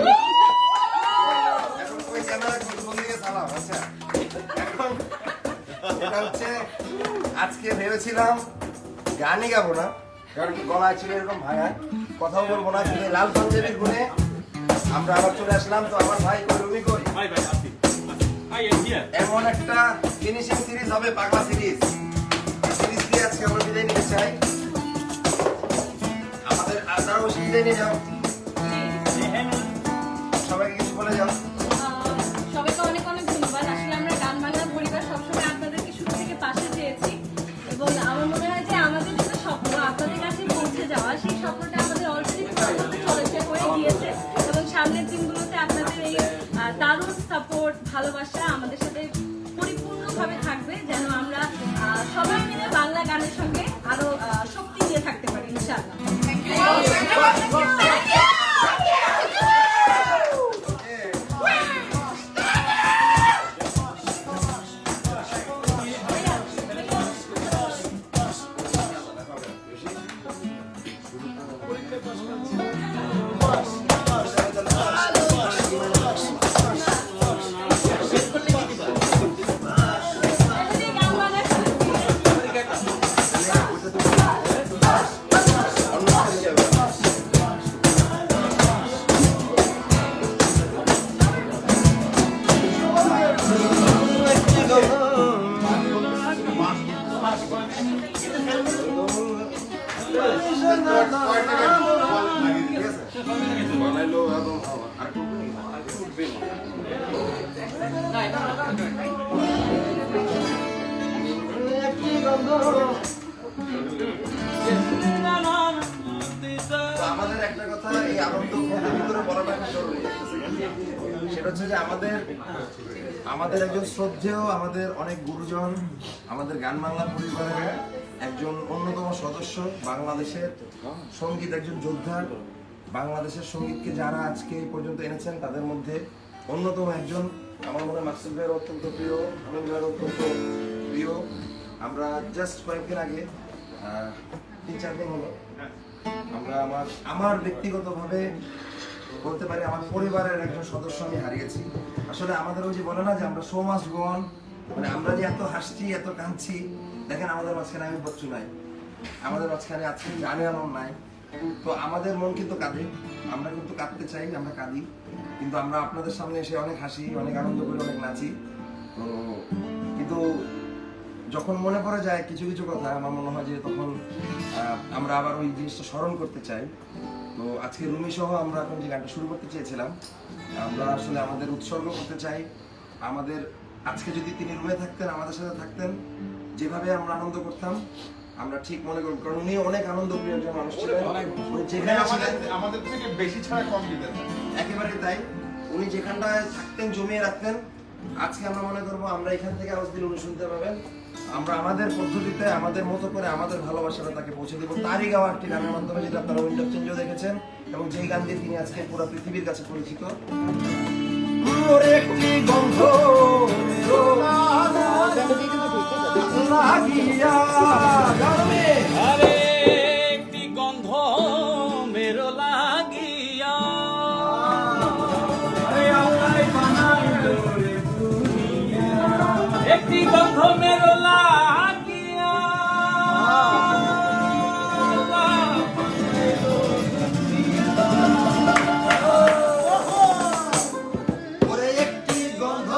এখন ওই ক্যামেরা কোন দিকে সালাম? আচ্ছা এখন এটা হচ্ছে আজকে ভেবেছিলাম গানই গাবো না, কারণ গলা ছিল এরকম ভাঙা, কথাও বলবো না, কিন্তু লাল পাঞ্জাবির গুণে আমরা আবার চলে আসলাম। তো আমার ভাই রবি কই এমন একটা ফিনিশিং সিরিজ হবে, পাগলা সিরিজ। সিরিজ দিয়ে আজকে আমরা বিদায় নিতে চাই। আমাদের আপনারা বসে বিদায় নিয়ে যাও, সবাইকে কিছু বলে যাও। সবাইকে অনেক অনেক ধন্যবাদ। আসলে আমরা গান বাংলা পরিবার সবসময় আপনাদেরকে শুরু থেকে পাশে চেয়েছি এবং আমার মনে হয় যে আমাদের যে স্বপ্ন আপনাদের কাছে পৌঁছে যাওয়া, সেই স্বপ্নটা আমাদের অলরেডি চলেছে, হয়ে গিয়েছে এবং সামনের দিনগুলোতে আপনাদের এই দারুণ সাপোর্ট, ভালোবাসা আমাদের সাথে পরিপূর্ণভাবে থাকবে, যেন আমরা সবাই মিলে বাংলা গানের সঙ্গে আরো শক্তি দিয়ে থাকতে পারি ইনশাআল্লাহ। আমাদের একটা কথা এই আনন্দ ভিতরে বলাটা খুব জরুরি, সেটা হচ্ছে যে আমাদের একজন শ্রদ্ধেয়, আমাদের অনেক গুরুজন, আমাদের গান বাংলা পরিবারের একজন অন্যতম সদস্য, বাংলাদেশের সঙ্গীত একজন যোদ্ধা, বাংলাদেশের সঙ্গীতকে যারা আজকে এই পর্যন্ত এনেছেন তাদের মধ্যে অন্যতম একজন। আমার মনে হয় মাকসুদ ভাইয়ের অত্যন্ত প্রিয়, আমিন ভাইয়ের অত্যন্ত প্রিয়। আমরা জাস্ট কয়েকদিন আগে 3-4 দিন হলো আমরা আমার ব্যক্তিগতভাবে বলতে পারি আমার পরিবারের একজন সদস্য আমি হারিয়েছি। আসলে আমাদের ওই যে বলে না যে আমরা শো মাস্ট গো অন, মানে আমরা যে এত হাসছি এত কাঁদছি, দেখেন আমাদের মাঝখানে আমি বচ্চু নাই, আমাদের মাঝখানে আজকে জানে আলম নাই। তো আমাদের মন কিন্তু কাঁদে, আমরা কিন্তু কাঁদতে চাই, আমরা কাঁদি, কিন্তু আমরা আপনাদের সামনে এসে অনেক হাসি, অনেক আনন্দ করি, অনেক নাচি। তো কিন্তু যখন মনে পড়ে যায় কিছু কিছু কথা, আমার মনে হয় যে তখন আমরা আবার ওই জিনিসটা স্মরণ করতে চাই। তো আজকে রুমি সহ আমরা এখন যে গানটা শুরু করতে চেয়েছিলাম, আমরা আসলে আমাদের উৎসর্গ করতে চাই। আমাদের আজকে যদি তিনি রুমে থাকতেন, আমাদের সাথে থাকতেন, যেভাবে আমরা আনন্দ করতাম আমরা ঠিক মনে করি, কারণ উনি অনেক আনন্দ প্রিয় একজন মানুষ ছিলেন, যেখানে আমাদের থেকে বেশি ছাড়া কম দিতেন না। একেবারে তাই, উনি যেখানটায় থাকতেন জমিয়ে রাখতেন। আজকে আমরা মনে করবো আমরা এখান থেকে আওয়াজ দিলে উনি শুনতে পাবেন, আমরা আমাদের পদ্ধতিতে আমাদের মতো করে আমাদের ভালোবাসাটা তাকে পৌঁছে দেবো। তারই গাওয়া একটি গানের মাধ্যমে, যেটা আপনারা উইন্ড অফ চেঞ্জও দেখেছেন এবং যেই গান দিয়ে তিনি আজকে পুরো পৃথিবীর কাছে পরিচিত। একটি গন্ধ একটি গন্ধ মেরো লাগিয়া, একটি গন্ধ মেরো লাগিয়া, ওরে একটি গন্ধ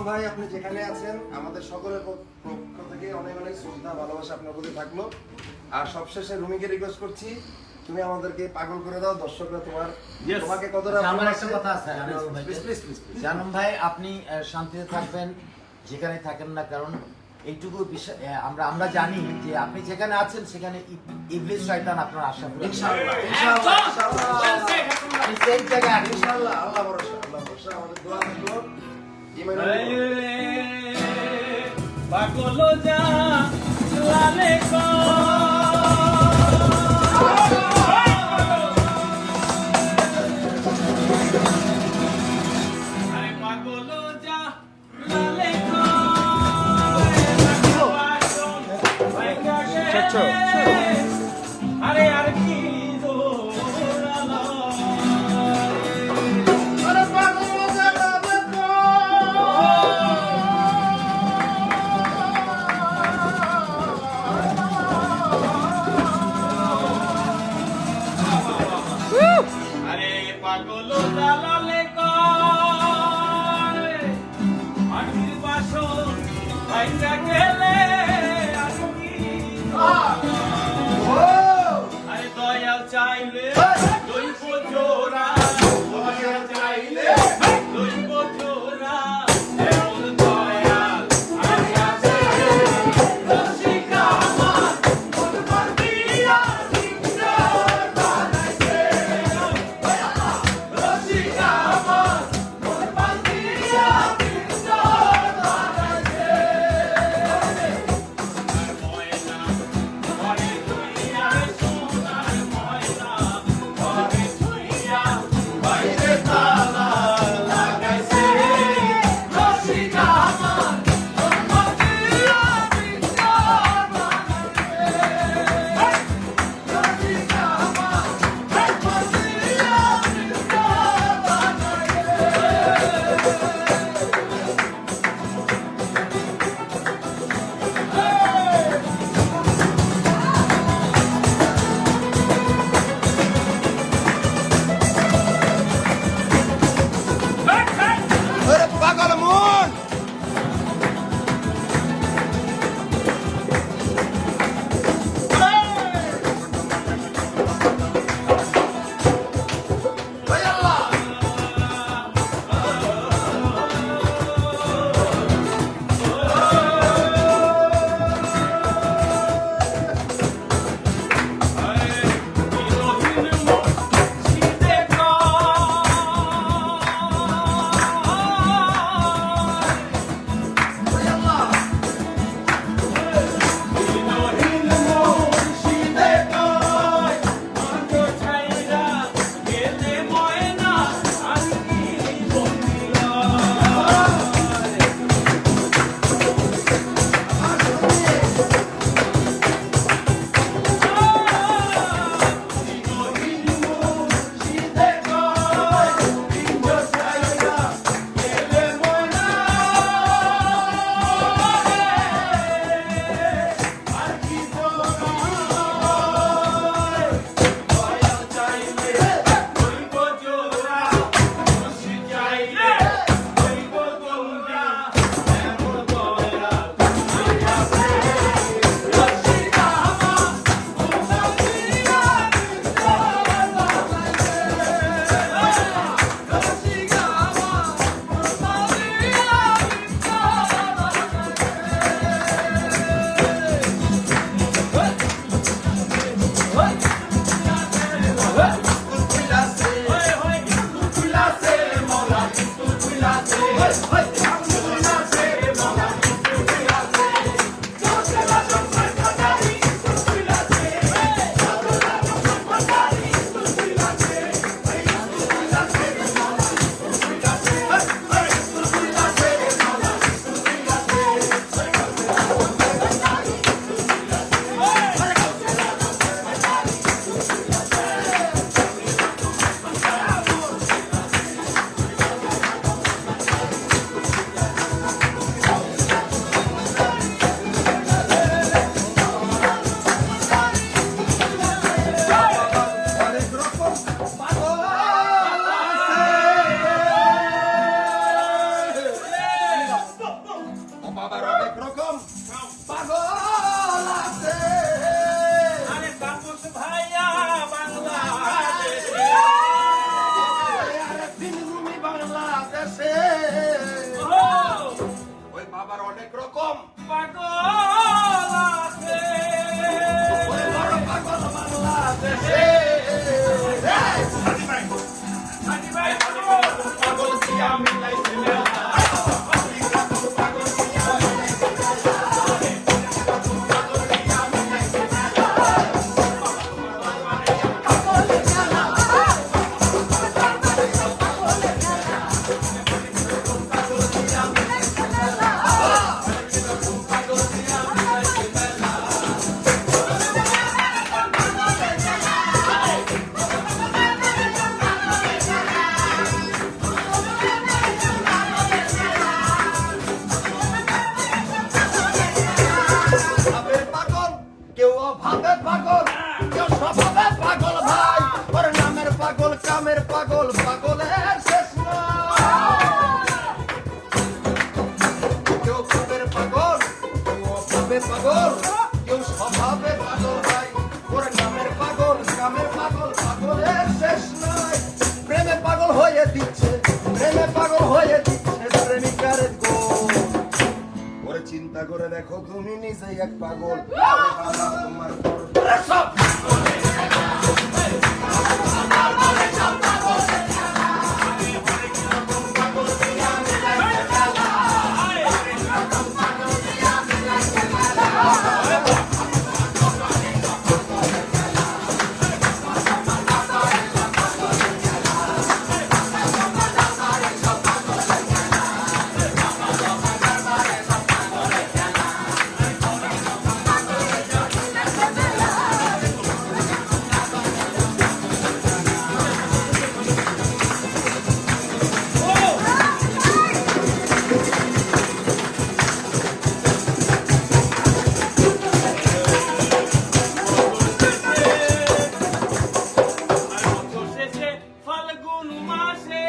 আলম ভাই, আপনি যেখানে আছেন আমাদের সকলের পক্ষ থেকে অনেক অনেক শ্রদ্ধা ভালোবাসা আপনার প্রতি থাকলো। আর সবশেষে রুমিকে রিকোয়েস্ট করছি, তুমি আমাদেরকে পাগল করে দাও, দর্শকরা তোমাকে কতটা আমার একটা ভালোবাসে। কথা আছে জানম ভাই, আপনি শান্তিতে থাকবেন যেখানে থাকেন না, কারণ এইটুকু আমরা জানি যে আপনি যেখানে আছেন সেখানে ইবলিস শয়তান আপনার আশা করে ইনশাআল্লাহ, ইনশাআল্লাহ, ইনশাআল্লাহ। আপনি সেই জায়গায় আছেন। ইনশাআল্লাহ, আল্লাহ ভরসা, আল্লাহ ভরসা, আমাদের দোয়া থাকলো। ইমানের উপর। পাগল যা লালে কো আরে পাগল যা লালে কো আরে আর কি জোরালো আরে পাগল জানাবে কো। আরে পাগল জালালে কয় মাটির বাসন ভাইঙ্গা গেলে আরে দয়াল চাইলে দৈব জোড়া দয়াল চাইলে দৈব জোড়া এমন দয়াল আরে আছে রসিকা আমার মন পাতিয়া রসিকা আমার মন পাতিয়া ময়না ঘরে ধুইয়া সোনার ময়না ঘরে ধুইয়া বাইরে তালা লাগাইছে রসিকা আমার মন পাতিয়া রসিকা আমার মন আরে পাগল মন। ওই আল্লাহ। ভাবে পাগল কেউ স্বভাবে পাগল হয় ওরে নামের পাগল কামের পাগল পাগলের শেষ নাই প্রেমে পাগল হয়ে দিচ্ছে প্রেমিকারে গোল ওরে চিন্তা করে দেখো তুমি নিজেই এক পাগল তোমার সব ফাল্গুন মাসে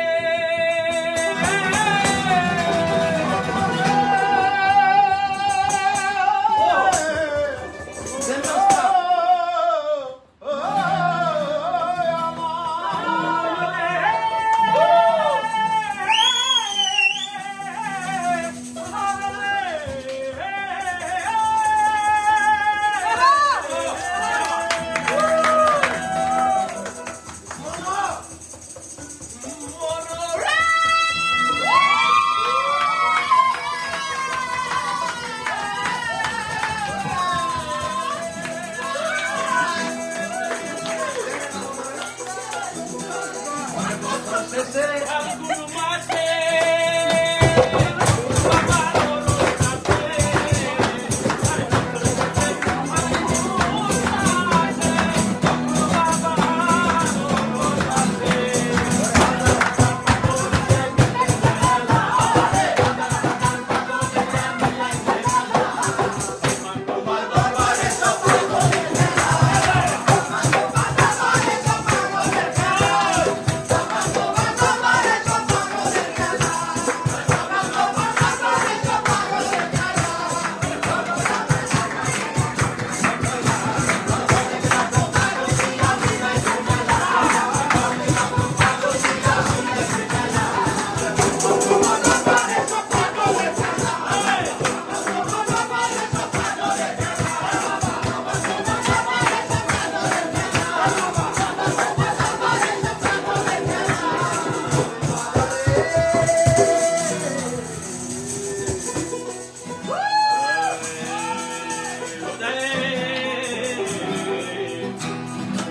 ফাল্গুন মাসে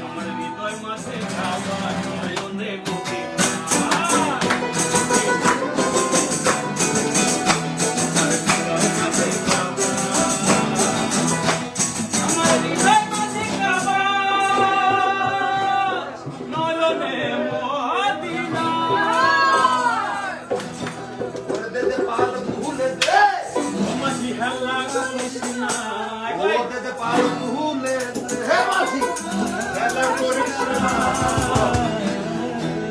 আমার হৃদয় মাসে খাবার নয়নে বুকে আমার হৃদয় মাসে খাবার নয়নে মদিনা ওরে দে দে পাল ভুলে দে মাসি হেলা কৃষ্ণা ও দে দে পাল ভুলে দে হে মাসি খেলা করিস না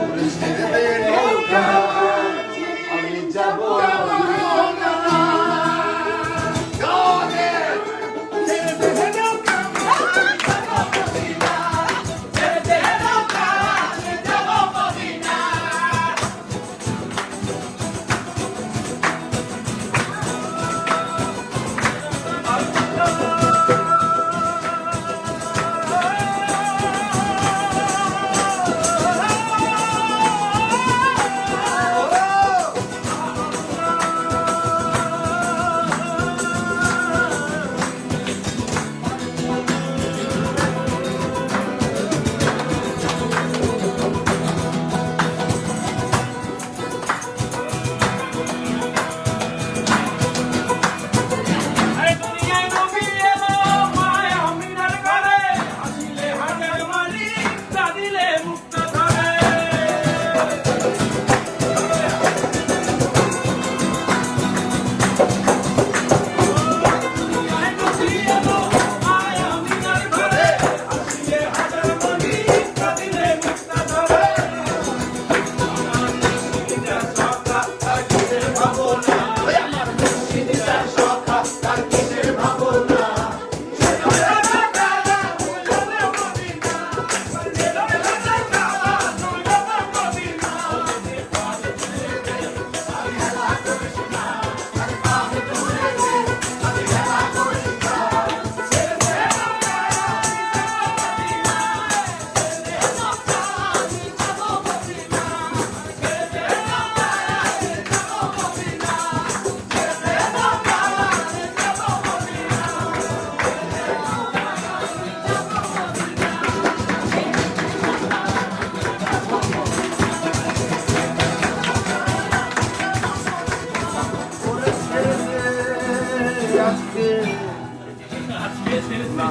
ওরে ছেড়ে দে নৌকা আমি যাব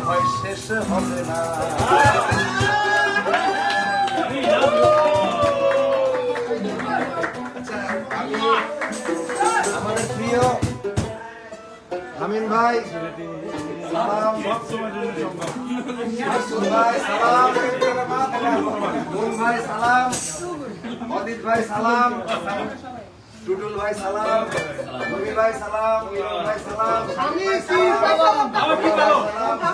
হয় শেষ হবে না। আচ্ছা, আমাদের প্রিয় আমিন ভাই সালাম, সবসময়ের জন্য সম্ভব। মাসুদ ভাই সালাম, মুন ভাই সালাম, অদিত ভাই সালাম, টুটুল ভাই সালাম, রবি ভাই সালাম, মিলন ভাই সালাম, আমি কি সালাম, আমি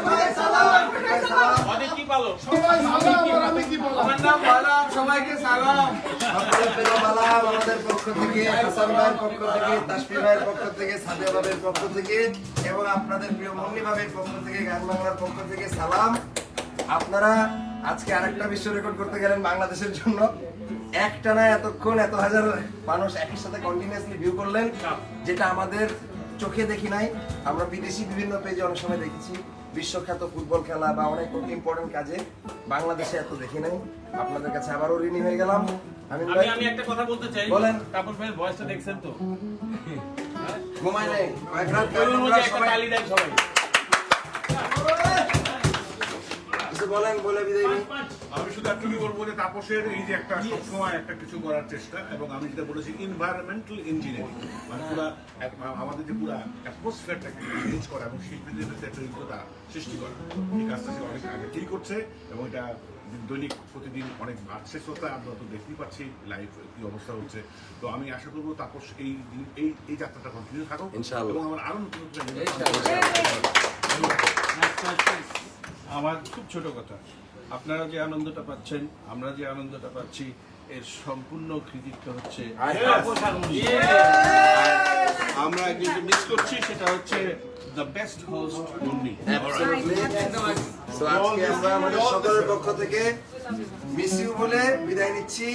ভাই সালাম, ভাই সালাম, অনেক কি পালো সবাই সালাম আর আমি কি বললাম? আমার নাম বালাম, সবাইকে সালাম। আপনাদের প্রিয় বালাম আমাদের পক্ষ থেকে, হাসান ভাইয়ের পক্ষ থেকে, তাসফি ভাইয়ের পক্ষ থেকে, সাদিয়া ভাইয়ের পক্ষ থেকে এবং আপনাদের প্রিয় মুন্নি ভাইয়ের পক্ষ থেকে, গান বাংলার পক্ষ থেকে সালাম। আপনারা আজকে আরেকটা বিশ্ব রেকর্ড করতে গেলেন বাংলাদেশের জন্য। একটানা এতক্ষণ এত হাজার মানুষ একই সাথে কন্টিনিউয়াসলি ভিউ করলেন, যেটা আমাদের চোখে দেখি নাই। আমরা বিদেশি বিভিন্ন পেজে অনেক সময় দেখেছি বিশ্বখ্যাত ফুটবল খেলা বা অনেক ইম্পর্টেন্ট কাজে, বাংলাদেশে এত দেখি নাই। আপনাদের কাছে আবারও ঋণী হয়ে গেলাম। আমিন ভাই আমি একটা কথা বলতে চাই। বলেন। তাপস ভাইয়ের ভয়েসটা দেখছেন তো? ঘুমাই নাই কয়েক রাত ওর মধ্যে একটা সবাই তালি দেন সবাই। কিছু বলেন, বলে বিদায় নিই। আমি শুধু এটুকুই বলবো যে তাপসের এই যে একটা সবসময় একটা কিছু করার চেষ্টা, এবং আমি যেটা বলেছি এনভায়রনমেন্টাল ইঞ্জিনিয়ারিং, মানে পুরা আমাদের যে পুরা অ্যাটমসফিয়ারটাকে চেঞ্জ করা এবং শিল্পীদের মধ্যে একটা ঐক্যতা সৃষ্টি করা, এই কাজটা সে অনেক আগে থেকেই করছে এবং এটা দৈনিক প্রতিদিন অনেক বাড়ছে শ্রোতা। আমরা তো দেখতেই পাচ্ছি লাইভ কি অবস্থা হচ্ছে। তো আমি আশা করবো তাপস এই যাত্রাটা কন্টিনিউ থাকুক ইনশাআল্লাহ। এবং আমার আরো নতুন নতুন আমার খুব ছোট কথা, আপনারা যে আনন্দটা পাচ্ছেন, আমরা যে আনন্দটা পাচ্ছি, এর সম্পূর্ণ কৃতিত্ব হচ্ছে তাপস আর মুন্নি। আমরা একজনকে মিস করছি, সেটা হচ্ছে the best host Munni. Absolutely. So, আজকে আমরা আমাদের সকলের পক্ষ থেকে মিস ইউ বলে বিদায় নিচ্ছি।